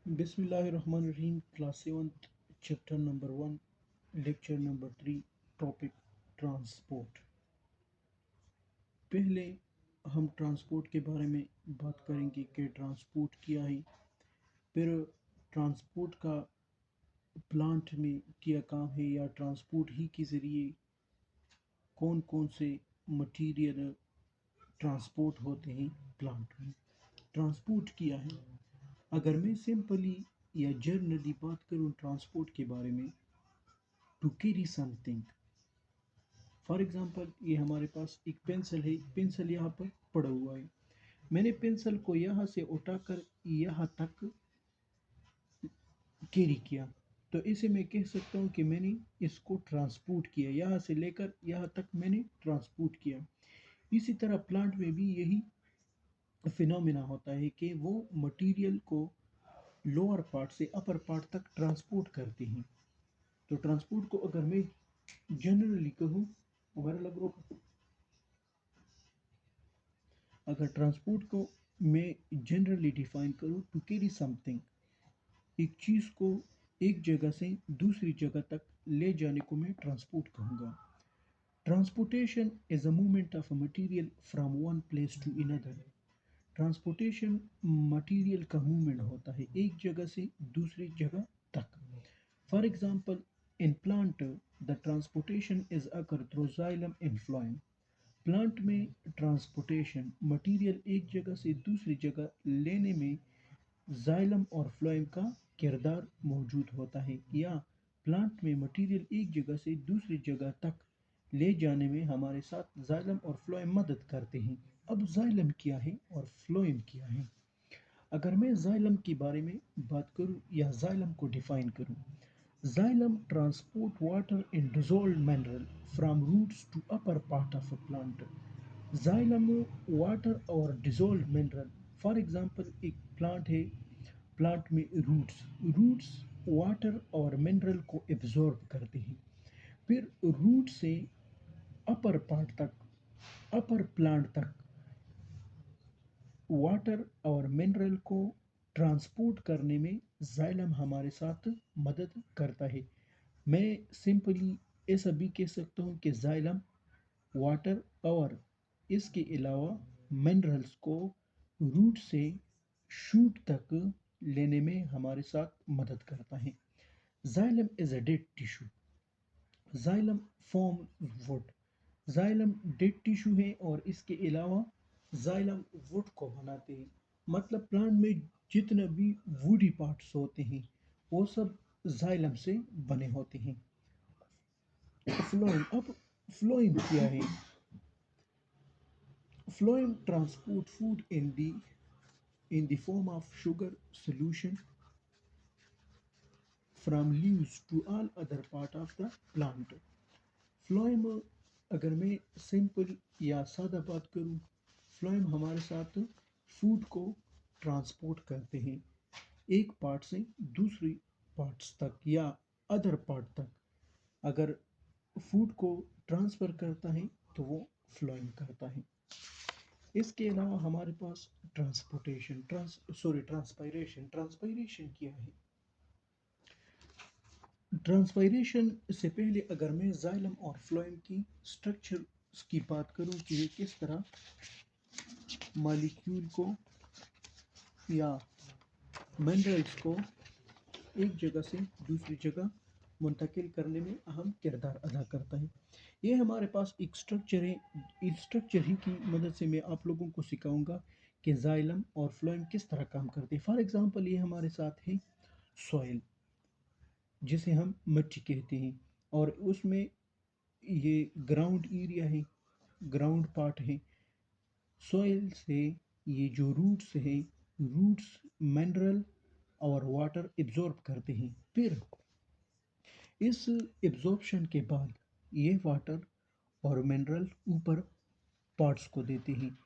Bismillahirrahmanirrahim, Class 7th, Chapter number 1, Lecture number 3, Topic Transport. पहले हम transport के बारे में बात करेंगे कि ट्रांसपोर्ट क्या है। फिर ट्रांसपोर्ट का प्लांट में क्या काम है या ट्रांसपोर्ट ही के ज़रिए कौन कौन से मटेरियल ट्रांसपोर्ट होते हैं प्लांट में। ट्रांसपोर्ट क्या है? अगर मैं सिंपली या जनरली बात करूँ ट्रांसपोर्ट के बारे में, to carry something. For example ये हमारे पास एक पेंसिल है, पेंसिल यहाँ पर पड़ा हुआ है। मैंने पेंसिल को यहाँ से उठाकर यहाँ तक कैरी किया, तो इसे मैं कह सकता हूँ कि मैंने इसको ट्रांसपोर्ट किया, यहाँ से लेकर यहाँ तक मैंने ट्रांसपोर्ट किया। इसी तरह प्लांट में भी यही फिनोमिना होता है कि वो मटेरियल को लोअर पार्ट से अपर पार्ट तक ट्रांसपोर्ट करते हैं। तो ट्रांसपोर्ट को अगर मैं जनरली कहूँ, हमारा लग रहा, अगर ट्रांसपोर्ट को मैं जनरली डिफाइन करूँ, टू कैरी समथिंग, एक चीज़ को एक जगह से दूसरी जगह तक ले जाने को मैं ट्रांसपोर्ट कहूँगा। Transportation is a movement of a material from one place to another. Transportation material का मूवमेंट होता है एक जगह से दूसरी जगह तक। For example, in plant the transportation is occur through xylem and phloem. Plant में ट्रांसपोर्टेशन मटेरियल एक जगह से दूसरी जगह लेने में जाइलम और फ्लोएम का किरदार मौजूद होता है, या प्लांट में मटेरियल एक जगह से दूसरी जगह तक ले जाने में हमारे साथ जाइलम और फ्लोएम मदद करते हैं। अब जाइलम क्या है और फ्लोएम क्या है? अगर मैं जाइलम के बारे में बात करूं या जाइलम को डिफाइन करूं, xylem transport water in dissolved mineral from roots to upper part of a plant. Xylem water और डिजोल्व्ड मिनरल, फॉर एग्जांपल एक प्लांट है, प्लांट में रूट्स रूट्स वाटर और मिनरल को एब्जॉर्ब करते हैं। फिर रूट से अपर पार्ट तक, अपर प्लांट तक वाटर और मिनरल को ट्रांसपोर्ट करने में जाइलम हमारे साथ मदद करता है। मैं सिंपली ऐसा भी कह सकता हूँ कि जाइलम वाटर और इसके अलावा मिनरल्स को रूट से शूट तक लेने में हमारे साथ मदद करता है। Xylem is a dead tissue. Xylem form would. Xylem dead tissue है और इसके अलावा जाइलम वुड को बनाते हैं। मतलब प्लांट में जितने भी वुडी पार्ट्स होते हैं वो सब जाइलम से बने होते हैं। फ्लोएम, अब फ्लोएम क्या है? Phloem transport food in the form of sugar solution from leaves to all other part of the plant. Phloem, अगर मैं सिंपल या सादा बात करूं, फ्लोएम हमारे साथ फूड को ट्रांसपोर्ट करते हैं एक पार्ट से दूसरी पार्ट्स तक या अदर पार्ट तक। अगर फूड को ट्रांसफ़र करता है तो वो फ्लोएम करता है। इसके अलावा हमारे पास ट्रांसपायरेशन। ट्रांसपायरेशन क्या है? ट्रांसपायरेशन से पहले अगर मैं जाइलम और फ्लोएम की स्ट्रक्चर की बात करूं कि ये किस तरह मॉलिक्यूल को या मिनरल्स को एक जगह से दूसरी जगह मुंतकिल करने में अहम किरदार अदा करता है। ये हमारे पास एक स्ट्रक्चर है। इस स्ट्रक्चर ही की मदद से मैं आप लोगों को सिखाऊंगा कि जाइलम और फ्लोएम किस तरह काम करते हैं। फॉर एग्जांपल, ये हमारे साथ है सॉइल, जिसे हम मिट्टी कहते हैं, और उसमें ये ग्राउंड एरिया है, ग्राउंड पार्ट है। सॉइल से ये जो रूट्स है, रूट्स मिनरल और वाटर एब्जॉर्ब करते हैं। फिर इस एब्जॉर्प्शन के बाद ये वाटर और मिनरल ऊपर पार्ट्स को देते हैं।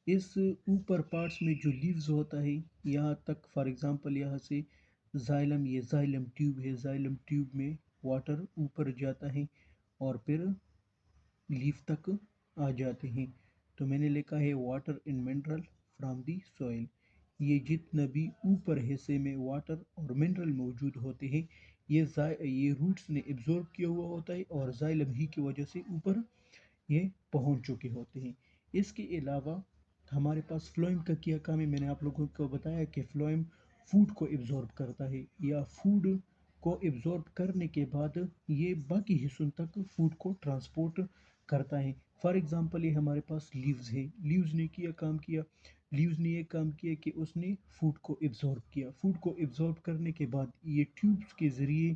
इस ऊपर पार्ट्स में जो लीव्स होता है, यहाँ तक फॉर एग्जांपल यहाँ से जाइलम, ये जाइलम ट्यूब है, जाइलम ट्यूब में वाटर ऊपर जाता है और फिर लीफ तक आ जाते हैं। तो मैंने लिखा है water in mineral from the soil. ये जितना भी ऊपर हिस्से में वाटर और मिनरल मौजूद होते हैं, ये रूट्स ने एब्जॉर्ब किया हुआ होता है और जाइलम ही की वजह से ऊपर ये पहुंच चुके होते हैं। इसके अलावा हमारे पास फ्लोएम का क्या काम है? मैंने आप लोगों को बताया कि फ्लोएम फूड को एब्जॉर्ब करता है, या फूड को एब्जॉर्ब करने के बाद ये बाकी हिस्सों तक फूड को ट्रांसपोर्ट करता है। फॉर एग्जांपल, ये हमारे पास लीव्स है, लीव्स ने क्या काम किया? लीव्स ने ये काम किया कि उसने फूड को एब्जॉर्ब किया। फूड को एब्जॉर्ब करने के बाद ये ट्यूब्स के ज़रिए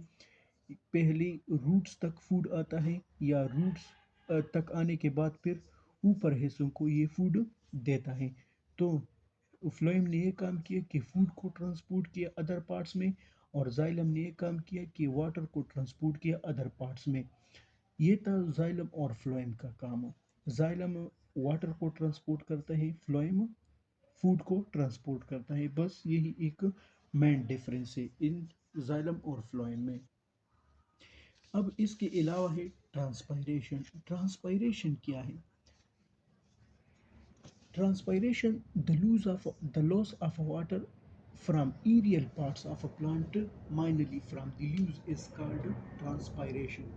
पहले रूट्स तक फूड आता है, या रूट्स तक आने के बाद फिर ऊपर हिस्सों को ये फूड देता है। तो फ्लोएम ने ये काम किया कि फूड को ट्रांसपोर्ट किया अदर पार्ट्स में, और जाइलम ने ये काम किया कि वाटर को ट्रांसपोर्ट किया अदर पार्ट्स में। ये था जाइलम और फ्लोएम का काम। जाइलम वाटर को ट्रांसपोर्ट करता है, फ्लोएम फूड को ट्रांसपोर्ट करता है। बस यही एक मेन डिफरेंस है इन जाइलम और फ्लोएम में। अब इसके अलावा है ट्रांसपायरेशन। ट्रांसपायरेशन क्या है? Transpiration, the loss of water from aerial parts of a plant, mainly from the leaves, is called transpiration.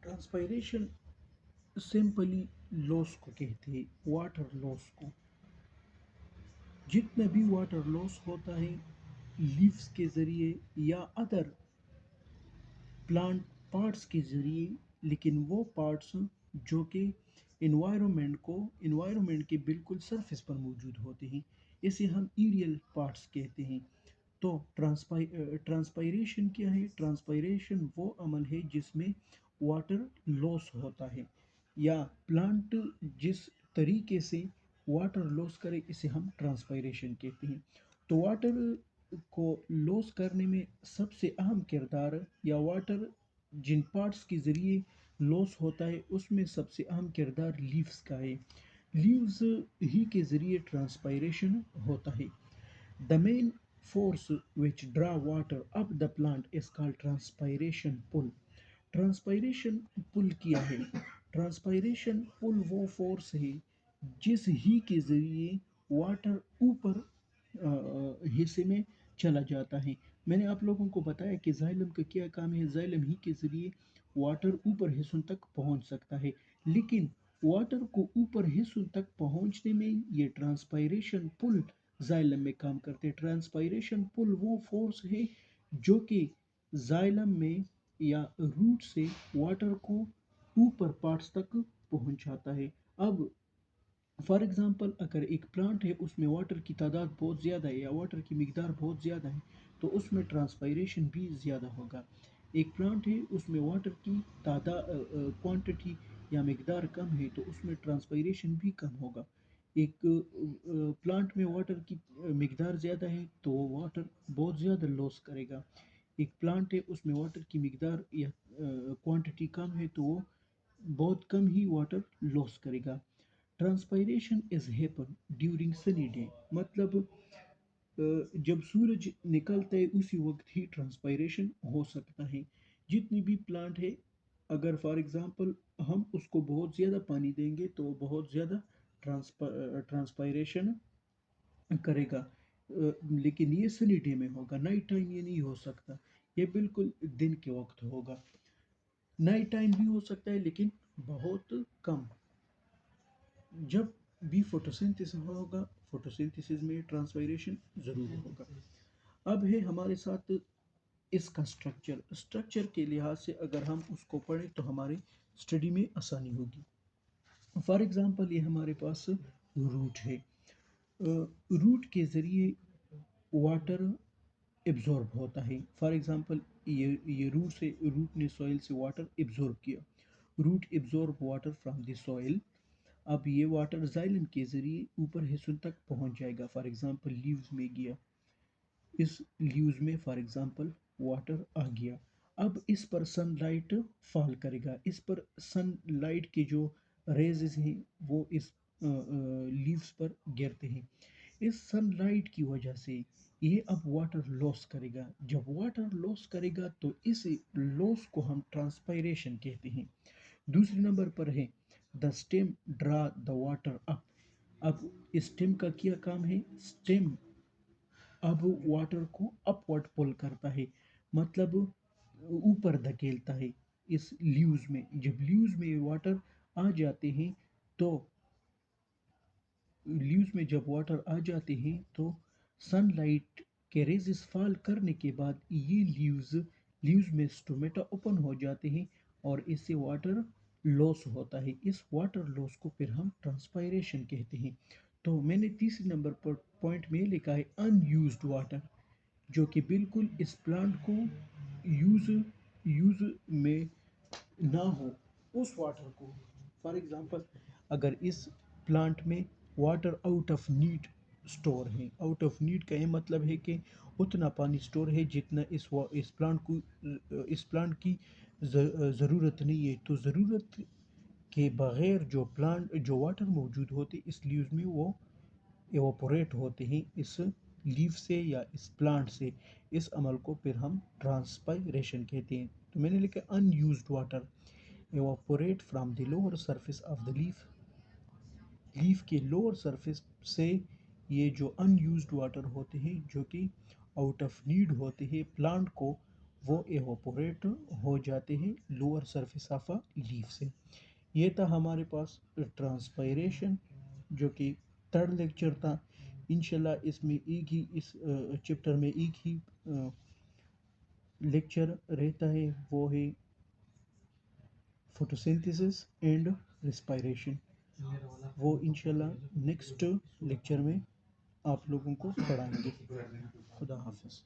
Transpiration simply loss को कहते हैं, वाटर लॉस को। जितना भी वाटर लॉस होता है लीव्स के ज़रिए या अदर प्लांट पार्ट्स के ज़रिए, लेकिन वो पार्ट्स जो कि इन्वायरमेंट के बिल्कुल सरफेस पर मौजूद होते हैं, इसे हम एरियल पार्ट्स कहते हैं। तो ट्रांसपायरेशन क्या है? ट्रांसपायरेशन वो अमल है जिसमें वाटर लॉस होता है, या प्लांट जिस तरीके से वाटर लॉस करे इसे हम ट्रांसपायरेशन कहते हैं। तो वाटर को लॉस करने में सबसे अहम किरदार, या वाटर जिन पार्ट्स के ज़रिए लॉस होता है उसमें सबसे अहम किरदार लीव्स का है। लीव्स ही के ज़रिए ट्रांसपायरेशन होता है। The main force which draw water up the plant is called transpiration pull. Transpiration pull किया है? ट्रांसपायरेशन पुल वो फोर्स है जिस ही के ज़रिए वाटर ऊपर हिस्से में चला जाता है। मैंने आप लोगों को बताया कि जाइलम का क्या काम है। जाइलम ही के ज़रिए वाटर ऊपर हिस्सों तक पहुंच सकता है, लेकिन वाटर को ऊपर हिस्सों तक पहुंचने में ये ट्रांसपायरेशन पुल जाइलम में काम करते हैं। ट्रांसपायरेशन पुल वो फोर्स है जो कि जाइलम में या रूट से वाटर को ऊपर पार्ट्स तक पहुंचाता है। अब फॉर एग्जांपल, अगर एक प्लांट है उसमें वाटर की तादाद बहुत ज़्यादा है या वाटर की मिकदार बहुत ज़्यादा है, तो उसमें ट्रांसपायरेशन भी ज़्यादा होगा। एक प्लांट है उसमें वाटर की तादाद क्वांटिटी या मिकदार कम है, तो उसमें ट्रांसपायरेशन भी कम होगा। एक प्लांट में वाटर की मिकदार ज़्यादा है तो वो वाटर बहुत ज़्यादा लॉस करेगा। एक प्लांट है उसमें वाटर की मिकदार या क्वांटिटी कम है तो वो बहुत कम ही वाटर लॉस करेगा। Transpiration is happen during sunny day, मतलब जब सूरज निकलता है उसी वक्त ही ट्रांसपायरेशन हो सकता है। जितनी भी प्लांट है, अगर फॉर एग्जांपल हम उसको बहुत ज़्यादा पानी देंगे तो वो बहुत ज़्यादा ट्रांसपायरेशन करेगा। लेकिन ये सनी डे में होगा, नाइट टाइम ये नहीं हो सकता। ये बिल्कुल दिन के वक्त होगा। नाइट टाइम भी हो सकता है लेकिन बहुत कम। जब भी फोटोसिंथेसिस होगा, फोटोसिंथेसिस में ट्रांसपायरेशन ज़रूर होगा। अब है हमारे साथ इसका स्ट्रक्चर। स्ट्रक्चर के लिहाज से अगर हम उसको पढ़ें तो हमारी स्टडी में आसानी होगी। फॉर एग्जांपल, ये हमारे पास रूट है। रूट के ज़रिए वाटर एब्जॉर्ब होता है। फॉर एग्जांपल, ये रूट ने सॉइल से वाटर एब्जॉर्ब किया। Root absorb water from the soil. अब ये वाटर जाइलम के ज़रिए ऊपर हिस्सों तक पहुंच जाएगा। फॉर एग्जांपल, लीव्स में गया, इस लीव्स में फॉर एग्जांपल वाटर आ गया। अब इस पर सनलाइट फॉल करेगा, इस पर सनलाइट के जो ریزز ہیں وہ اس لیوز پر گرتے ہیں. اس سن لائٹ کی وجہ سے یہ اب واٹر لاس کرے گا. جب واٹر لاس کرے گا تو اس لاس کو ہم ٹرانسپائریشن کہتے ہیں. دوسرے نمبر پر ہے دا اسٹیم ڈرا دا واٹر اپ. اب اسٹیم کا کیا کام ہے؟ اسٹیم اب واٹر کو اپورڈ پل کرتا ہے، مطلب اوپر دھکیلتا ہے. اس لیوز میں جب لیوز میں واٹر آ جاتے ہیں تو لیوز میں جب واٹر آ جاتے ہیں تو سن لائٹ کے ریزز فال کرنے کے بعد یہ لیوز میں سٹومیٹا اوپن ہو جاتے ہیں اور اس سے واٹر لاس ہوتا ہے. اس واٹر لاس کو پھر ہم ٹرانسپائریشن کہتے ہیں. تو میں نے تیسری نمبر پر پوائنٹ میں لکھا ہے ان یوزڈ واٹر، جو کہ بالکل اس پلانٹ کو یوز میں نہ ہو اس واٹر کو. فار ایگزامپل اگر اس پلانٹ میں water out of need store ہے، آؤٹ آف نیڈ کا یہ مطلب ہے کہ اتنا پانی اسٹور ہے جتنا اس پلانٹ کو اس پلانٹ کی ضرورت نہیں ہے. تو ضرورت کے بغیر جو واٹر موجود ہوتے اس لیوز میں وہ ایواپوریٹ ہوتے ہیں اس لیف سے یا اس پلانٹ سے. اس عمل کو پھر ہم ٹرانسپائریشن کہتے ہیں. تو میں نے لکھا unused water evaporate from the lower surface of the leaf. Leaf کے لوور سرفیس سے یہ جو ان یوزڈ واٹر ہوتے ہیں جو کہ آؤٹ آف نیڈ ہوتے ہیں پلانٹ کو، وہ ایواپوریٹ ہو جاتے ہیں لوور سرفیس آف لیف سے. یہ تھا ہمارے پاس ٹرانسپائریشن جو کہ تھرڈ لیکچر تھا. انشاءاللہ اس میں ایک ہی اس چیپٹر میں ایک ہی لیکچر رہتا ہے، وہ ہے فوٹوسینتھسس اینڈ ریسپائریشن. وہ انشاءاللہ نیکسٹ لیکچر میں آپ لوگوں کو پڑھائیں گے. خدا حافظ.